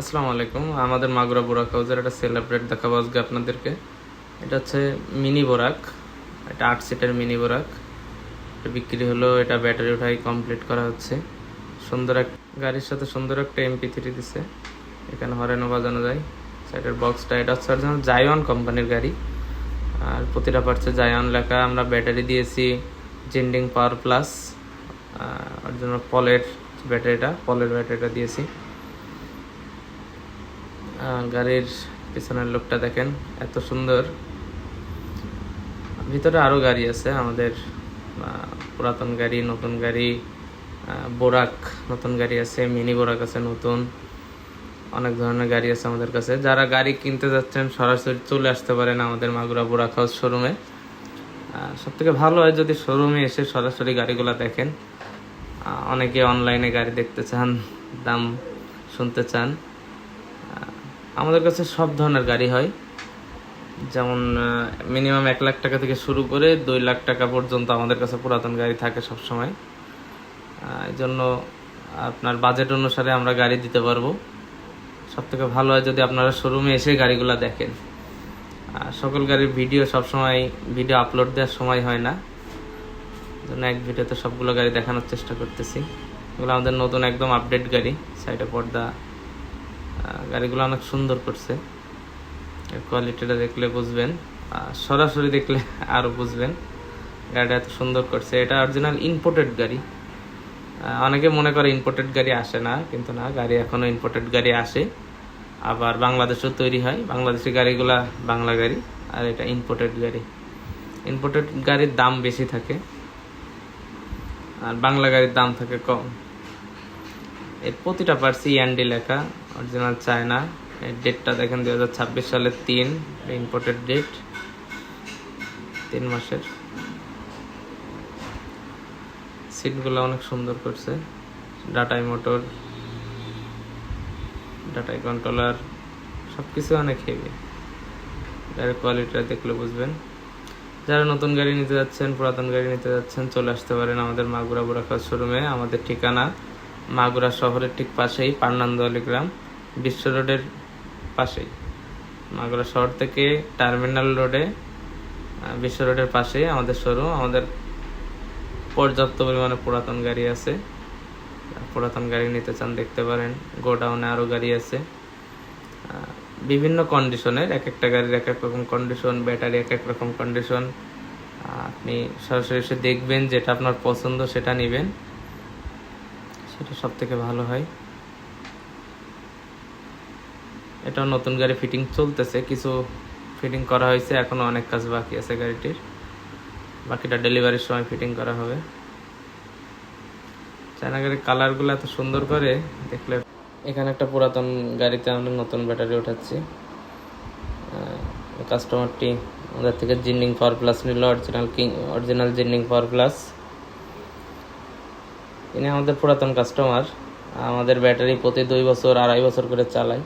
আসসালামু আলাইকুম। আমাদের মাগুরা বোরাক হাউসের একটা সেলিব্রেট দেখাবো আজকে আপনাদেরকে। এটা হচ্ছে মিনি বোরাক, এটা 8 সিটের মিনি বোরাক। এটা বিক্রি হলো, এটা ব্যাটারি উঠাই কমপ্লিট করা হচ্ছে। সুন্দর এক গাড়ির সাথে সুন্দর একটা MP3 দিছে, এখানে হরেনও বাজানো যায়। সাইডের বক্সটা, এটা হচ্ছে অরিজিনাল জায়ন কোম্পানির গাড়ি, আর প্রতিটা পার্টসে জায়ন লেখা। আমরা ব্যাটারি দিয়েছি জিন্ডিং পাওয়ার প্লাস, অরিজিনাল পলের ব্যাটারিটা দিয়েছি। গাড়ির পিছনের লোকটা দেখেন, এত সুন্দর। ভিতরে আরও গাড়ি আছে আমাদের, পুরাতন গাড়ি, নতুন গাড়ি, বোরাক নতুন গাড়ি আছে, মিনি বোরাক আছে নতুন, অনেক ধরনের গাড়ি আছে আমাদের কাছে। যারা গাড়ি কিনতে যাচ্ছেন সরাসরি চলে আসতে পারেন আমাদের মাগুরা বোরাক হাউস শোরুমে। সবথেকে ভালো হয় যদি শোরুমে এসে সরাসরি গাড়িগুলো দেখেন। অনেকে অনলাইনে গাড়ি দেখতে চান, দাম শুনতে চান। আমাদের কাছে সব ধরনের গাড়ি হয়, যেমন মিনিমাম 1 লাখ টাকা থেকে শুরু করে 2 লাখ টাকা পর্যন্ত আমাদের কাছে পুরাতন গাড়ি থাকে সবসময়। এই জন্য আপনার বাজেট অনুসারে আমরা গাড়ি দিতে পারবো। সবথেকে ভালো হয় যদি আপনারা শোরুমে এসে গাড়িগুলো দেখেন। সকল গাড়ির সবসময় ভিডিও আপলোড দেওয়ার সময় হয় না, জন্য এক ভিডিওতে সবগুলো গাড়ি দেখানোর চেষ্টা করতেছি। এগুলো আমাদের নতুন একদম আপডেট গাড়ি। সাইডে পর্দা, গাড়িগুলো অনেক সুন্দর করছে। কোয়ালিটিটা দেখলে বুঝবেন, সরাসরি দেখলে আরও বুঝবেন গাড়িটা এত সুন্দর করছে। এটা অরিজিনাল ইম্পোর্টেড গাড়ি। অনেকে মনে করে ইম্পোর্টেড গাড়ি আসে না, কিন্তু না, গাড়ি এখনও ইম্পোর্টেড গাড়ি আসে, আবার বাংলাদেশেও তৈরি হয়। বাংলাদেশি গাড়িগুলা বাংলা গাড়ি, আর এটা ইম্পোর্টেড গাড়ি। ইম্পোর্টেড গাড়ির দাম বেশি থাকে, আর বাংলা গাড়ির দাম থাকে কম। এর প্রতিটা পার্টস END লেখা, অরিজিনাল চায়না। এর ডেটটা দেখেন 2026 সালের 3, ইম্পোর্টেড ডেট, 3 মাসের। সিটগুলো অনেক সুন্দর করছে। ডাটাই মোটর, ডাটাই কন্ট্রোলার, সব কিছু অনেক হেভি। গাড়ির কোয়ালিটিটা দেখলে বুঝবেন। যারা নতুন গাড়ি নিতে যাচ্ছেন, পুরাতন গাড়ি নিতে যাচ্ছেন, চলে আসতে পারেন আমাদের মাগুরা বোরাক হাউস শোরুমে। আমাদের ঠিকানা মাগুরা শহরের ঠিক পাশেই, পান্নান্দোয়ালি গ্রাম, বিশ্ব রোডের পাশেই। মাগুরা শহর থেকে টার্মিনাল রোডে, বিশ্ব রোডের পাশেই আমাদের শোরুম। আমাদের পর্যাপ্ত পরিমাণে পুরাতন গাড়ি আছে, পুরাতন গাড়ি নিতে চান দেখতে পারেন। গোডাউনে আরও গাড়ি আছে বিভিন্ন কন্ডিশনের, এক একটা গাড়ির এক এক রকম কন্ডিশন, ব্যাটারি এক এক রকম কন্ডিশন। আপনি সরাসরি এসে দেখবেন, যেটা আপনার পছন্দ সেটা নেবেন, সেটা সব থেকে ভালো হয়। এটাও নতুন গাড়ি ফিটিং চলতেছে, কিছু ফিটিং করা হয়েছে, এখনো অনেক কাজ বাকি আছে গাড়িটির। বাকিটা ডেলিভারির সময় ফিটিং করা হবে। চায়না গাড়ির কালারগুলো এত সুন্দর করে দেখলে। এখানে একটা পুরাতন গাড়িতে আমরা নতুন ব্যাটারি উঠাচ্ছি। কাস্টমারটি আমাদের থেকে জিন্ডিং পাওয়ার প্লাস নিল, অরিজিনাল জিন্ডিং পাওয়ার প্লাস। ইনি আমাদের পুরাতন কাস্টমার। আমাদের ব্যাটারি প্রতি 2 বছর 2.5 বছর করে চালাই।